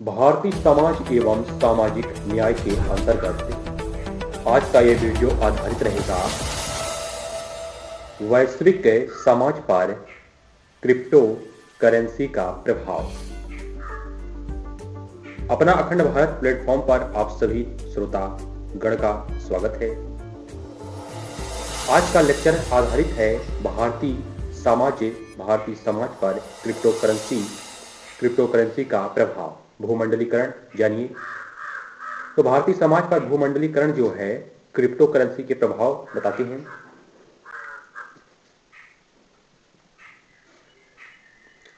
भारतीय समाज एवं सामाजिक न्याय के अंतर्गत आज का ये वीडियो आधारित रहेगा वैश्विक समाज पर क्रिप्टो करेंसी का प्रभाव। अपना अखंड भारत प्लेटफॉर्म पर आप सभी श्रोता गण का स्वागत है। आज का लेक्चर आधारित है भारतीय समाज पर क्रिप्टो करेंसी का प्रभाव। भूमंडलीकरण जानिए। तो भारतीय समाज पर भूमंडलीकरण जो है क्रिप्टो करेंसी के प्रभाव बताते हैं।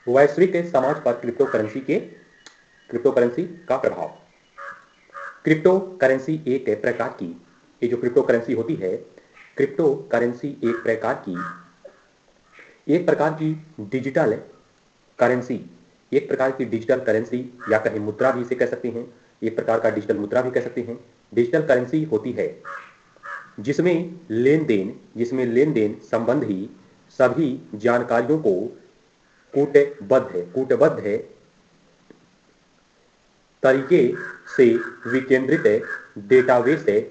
वैश्विक समाज पर क्रिप्टो करेंसी का प्रभाव। क्रिप्टो करेंसी एक प्रकार की, ये जो क्रिप्टो करेंसी होती है, क्रिप्टो करेंसी एक प्रकार की डिजिटल करेंसी या कहीं मुद्रा भी इसे कह सकते हैं। एक प्रकार का डिजिटल मुद्रा भी कह सकते हैं। डिजिटल करेंसी होती है जिसमें लेन देन संबंधी सभी जानकारियों को कूटबद्ध तरीके से विकेंद्रित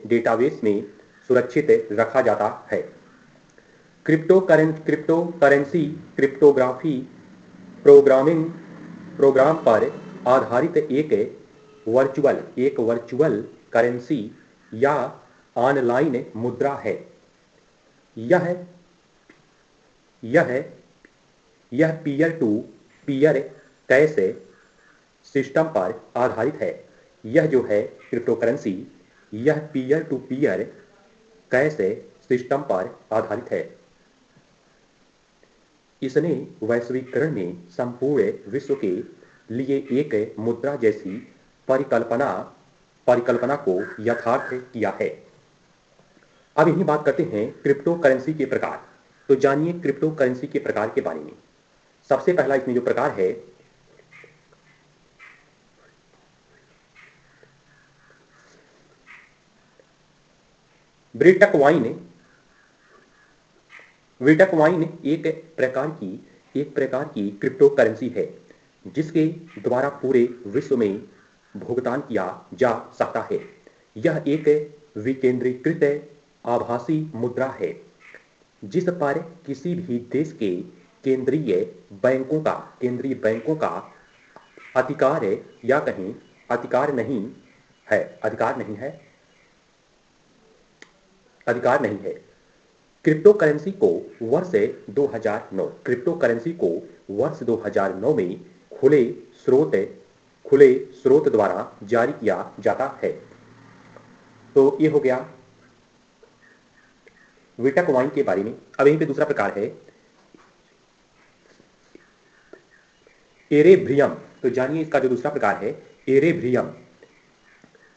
डेटाबेस में सुरक्षित रखा जाता है। क्रिप्टो करेंसी प्रोग्राम पर आधारित एक वर्चुअल करेंसी या ऑनलाइन मुद्रा है। यह peer to peer cash system पर आधारित है। यह जो है क्रिप्टो करेंसी, यह peer to peer cash system पर आधारित है। इसने वैश्वीकरण में संपूर्ण विश्व के लिए एक मुद्रा जैसी परिकल्पना को यथार्थ किया है। अब यही बात करते हैं क्रिप्टो करेंसी के प्रकार। तो जानिए क्रिप्टो करेंसी के प्रकार के बारे में। सबसे पहला इसमें जो प्रकार है बिटकॉइन एक प्रकार की क्रिप्टो करेंसी है जिसके द्वारा पूरे विश्व में भुगतान किया जा सकता है। यह एक विकेंद्रीकृत आभासी मुद्रा है जिस पर किसी भी देश के केंद्रीय बैंकों का अधिकार है या कहीं अधिकार नहीं है। क्रिप्टो करेंसी को वर्ष 2009 में खुले स्रोत द्वारा जारी किया जाता है। तो ये हो गया बिटकॉइन के बारे में। अब यहीं पे दूसरा प्रकार है एरेब्रियम। तो जानिए इसका जो दूसरा प्रकार है एरेब्रियम।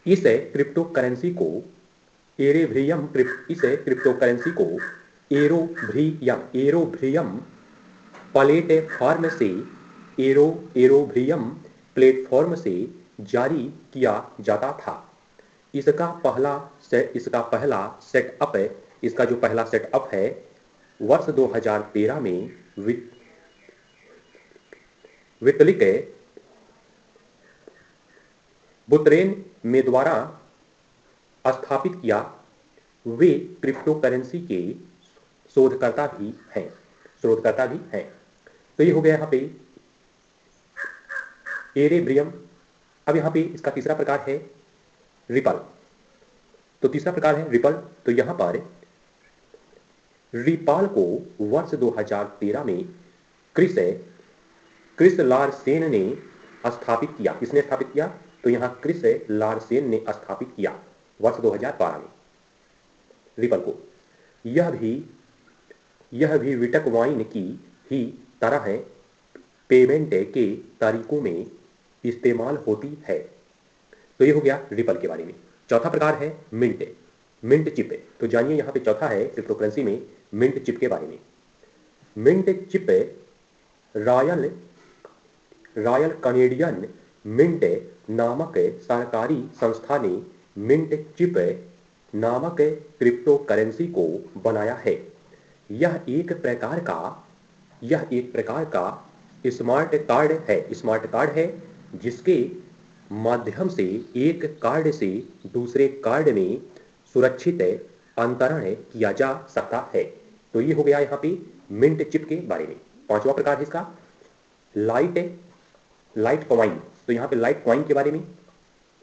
इस क्रिप्टो करेंसी को एरोब्रियम प्लेटफॉर्म से जारी किया जाता था। इसका जो पहला सेटअप है वर्ष 2013 में वितलिक बुतरेन में द्वारा स्थापित किया। वे क्रिप्टो करेंसी के शोधकर्ता भी हैं। तो ये हो गया यहाँ पे एरेब्रियम। अब यहाँ पे इसका तीसरा प्रकार है रिपल। तो तीसरा प्रकार है रिपल। तो यहाँ पर रिपल को वर्ष 2013 में क्रिस लारसेन ने स्थापित किया। किसने स्थापित किया? तो यहाँ क्रिस लारसेन ने स्थापित किया वर्ष 2012 में रिपल को। यह भी बिटकॉइन की ही तरह है पेमेंट के तरीकों में इस्तेमाल होती है। तो ये हो गया रिपल के बारे में। चौथा प्रकार है मिंट चिप। तो जानिए यहाँ पे चौथा है क्रिप्टो करेंसी में मिंट चिप के बारे में। Mint chip Royal Canadian Mint नामक सरकारी संस्था ने मिंट चिप नामक क्रिप्टो करेंसी को बनाया है। यह एक प्रकार का स्मार्ट कार्ड है जिसके माध्यम से एक कार्ड से दूसरे कार्ड में सुरक्षित अंतरण किया जा सकता है। तो ये हो गया यहाँ पे मिंट चिप के बारे में। पांचवा प्रकार है इसका लाइट लाइट कॉइन। तो यहाँ पे लाइट कॉइन के बारे में,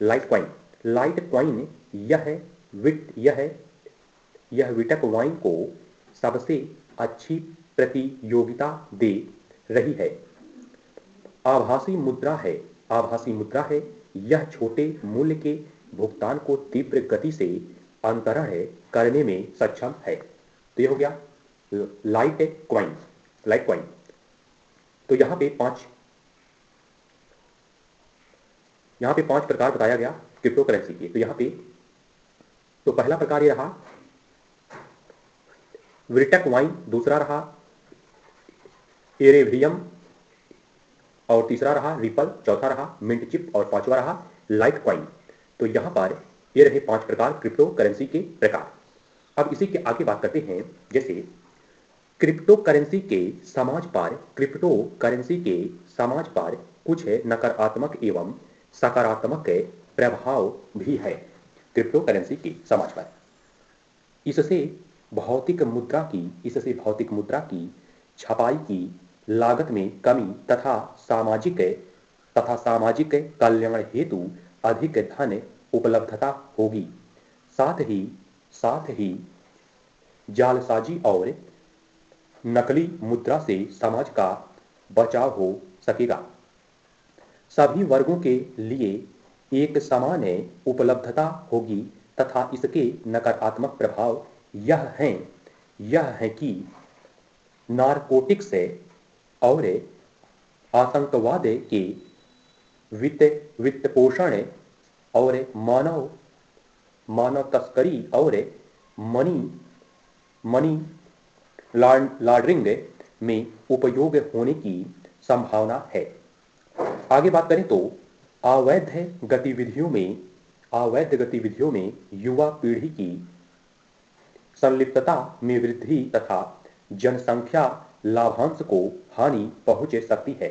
लाइट कॉइन, लाइट कॉइन यह विटक वाइन को सबसे अच्छी प्रतियोगिता दे रही है। आभासी मुद्रा है, आभासी मुद्रा है। यह छोटे मूल्य के भुगतान को तीव्र गति से अंतरण करने में सक्षम है। तो यह हो गया लाइट कॉइन, लाइट कॉइन। तो यहाँ पे पांच प्रकार बताया गया क्रिप्टो करेंसी के। तो यहाँ पे तो पहला प्रकार ये रहा विटक वाइन, दूसरा रहा एरेवियम, और तीसरा रहा रिपल, चौथा रहा मिंट चिप, और पांचवा रहा लाइट कॉइन। तो यहां पर ये रहे पांच प्रकार क्रिप्टो करेंसी के प्रकार। अब इसी के आगे बात करते हैं, जैसे क्रिप्टो करेंसी के समाज पर कुछ नकारात्मक एवं सकारात्मक प्रभाव भी है। क्रिप्टो करेंसी के समाज पर इससे भौतिक मुद्रा की छपाई की लागत में कमी तथा सामाजिक कल्याण हेतु अधिक धन उपलब्धता होगी। साथ ही जालसाजी और नकली मुद्रा से समाज का बचाव हो सकेगा। सभी वर्गों के लिए एक समान उपलब्धता होगी तथा इसके नकारात्मक प्रभाव यह है कि नारकोटिक्स और आतंकवाद के वित्त पोषण और मानव तस्करी और मनी लॉन्ड्रिंग में उपयोग होने की संभावना है। आगे बात करें तो अवैध गतिविधियों में युवा पीढ़ी की संलिप्तता में वृद्धि तथा जनसंख्या लाभांश को हानि पहुंच सकती है।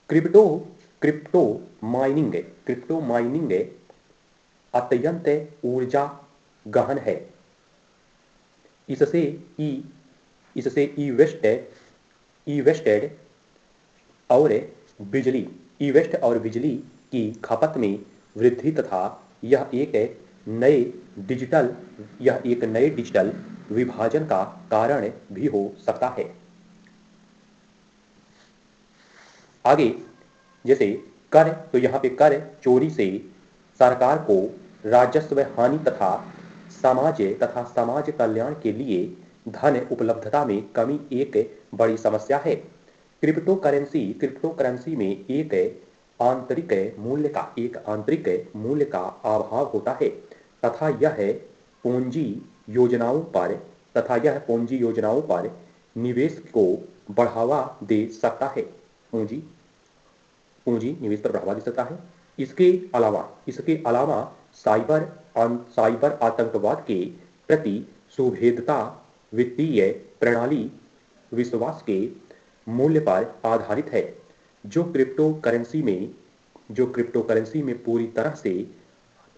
क्रिप्टो माइनिंग अत्यंत ऊर्जा गहन है। इससे ई वेस्ट और बिजली की खपत में वृद्धि तथा यह एक नए डिजिटल विभाजन का कारण भी हो सकता है। आगे जैसे कर, तो यहाँ पे कर चोरी से सरकार को राजस्व हानि तथा समाज कल्याण के लिए धन उपलब्धता में कमी एक बड़ी समस्या है। क्रिप्टो करेंसी में एक आंतरिक मूल्य का अभाव होता है तथा यह पूंजी योजनाओं पर निवेश को बढ़ावा दे सकता है। पूंजी निवेश पर बढ़ावा दे सकता है। इसके अलावा साइबर आतंकवाद के प्रति सुभेद्यता वित्तीय प्रणाली विश्वास के मूल्य पर आधारित है, जो क्रिप्टो करेंसी में पूरी तरह से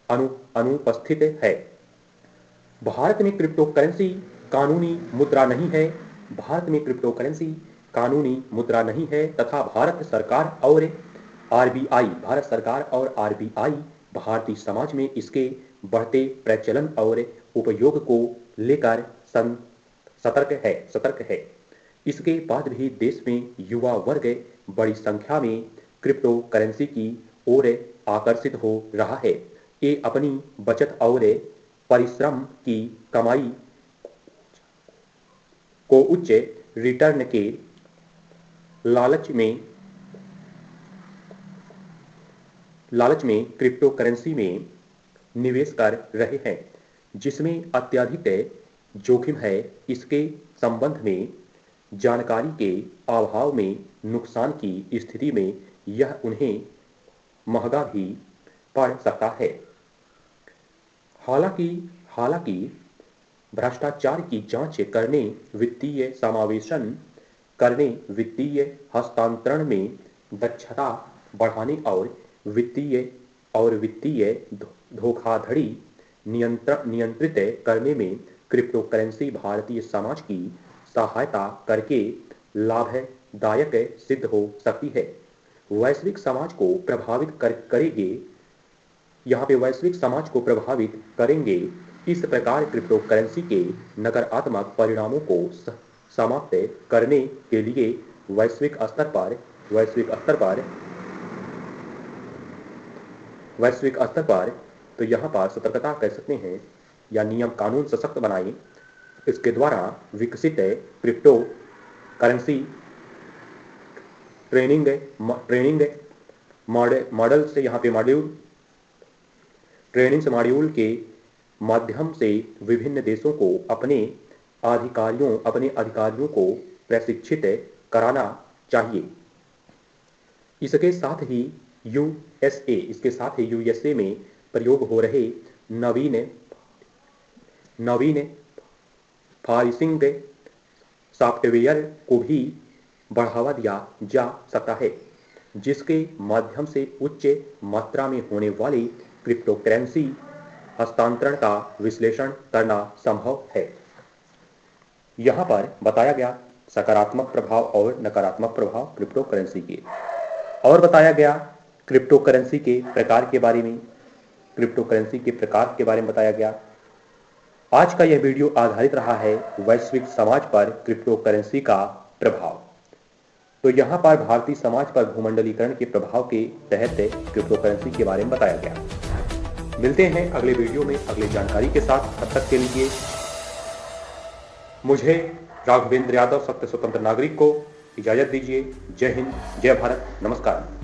अनुपस्थित है। भारत में क्रिप्टो करेंसी कानूनी मुद्रा नहीं है तथा भारत सरकार और आरबीआई भारतीय समाज में इसके बढ़ते प्रचलन और उपयोग को लेकर सतर्क है। इसके बाद भी देश में युवा वर्ग बड़ी संख्या में क्रिप्टो करेंसी की ओर आकर्षित हो रहा है। ये अपनी बचत और परिश्रम की कमाई को उच्च रिटर्न के लालच में क्रिप्टो करेंसी में निवेश कर रहे हैं, जिसमें अत्यधिक जोखिम है। इसके संबंध में जानकारी के अभाव में नुकसान की स्थिति में यह उन्हें महंगा भी पड़ सकता है। हालांकि भ्रष्टाचार की जांच करने, वित्तीय समावेशन करने, वित्तीय हस्तांतरण में दक्षता बढ़ाने और वित्तीय धोखाधड़ी नियंत्रित करने में क्रिप्टो करेंसी भारतीय समाज की सहायता करके लाभदायक सिद्ध हो सकती है। वैश्विक समाज को प्रभावित करेंगे यहाँ पे वैश्विक समाज को प्रभावित करेंगे। इस प्रकार क्रिप्टो करेंसी के नकारात्मक परिणामों को समाप्त करने के लिए वैश्विक स्तर पर तो यहाँ पर सतर्कता कह सकते हैं या नियम कानून सशक्त बनाएं। इसके द्वारा विकसित क्रिप्टो करेंसी ट्रेनिंग मॉडल से यहाँ पे मॉड्यूल के माध्यम से विभिन्न देशों को अपने अधिकारियों को प्रशिक्षित कराना चाहिए। इसके साथ ही यूएसए में प्रयोग हो रहे नवीन फाइशिंग सॉफ्टवेयर को भी बढ़ावा दिया जा सकता है, जिसके माध्यम से उच्च मात्रा में होने वाली क्रिप्टो करेंसी हस्तांतरण का विश्लेषण करना संभव है। यहाँ पर बताया गया सकारात्मक प्रभाव और नकारात्मक प्रभाव क्रिप्टो करेंसी के, और बताया गया क्रिप्टो करेंसी के प्रकार के बारे में, बताया गया। आज का यह वीडियो आधारित रहा है वैश्विक समाज पर क्रिप्टो करेंसी का प्रभाव। तो यहाँ पर भारतीय समाज पर भूमंडलीकरण के प्रभाव के तहत क्रिप्टो करेंसी के बारे में बताया गया। मिलते हैं अगले वीडियो में अगली जानकारी के साथ। तब तक के लिए मुझे राघवेंद्र यादव सत्य स्वतंत्र नागरिक को इजाजत दीजिए। जय हिंद, जय भारत, नमस्कार।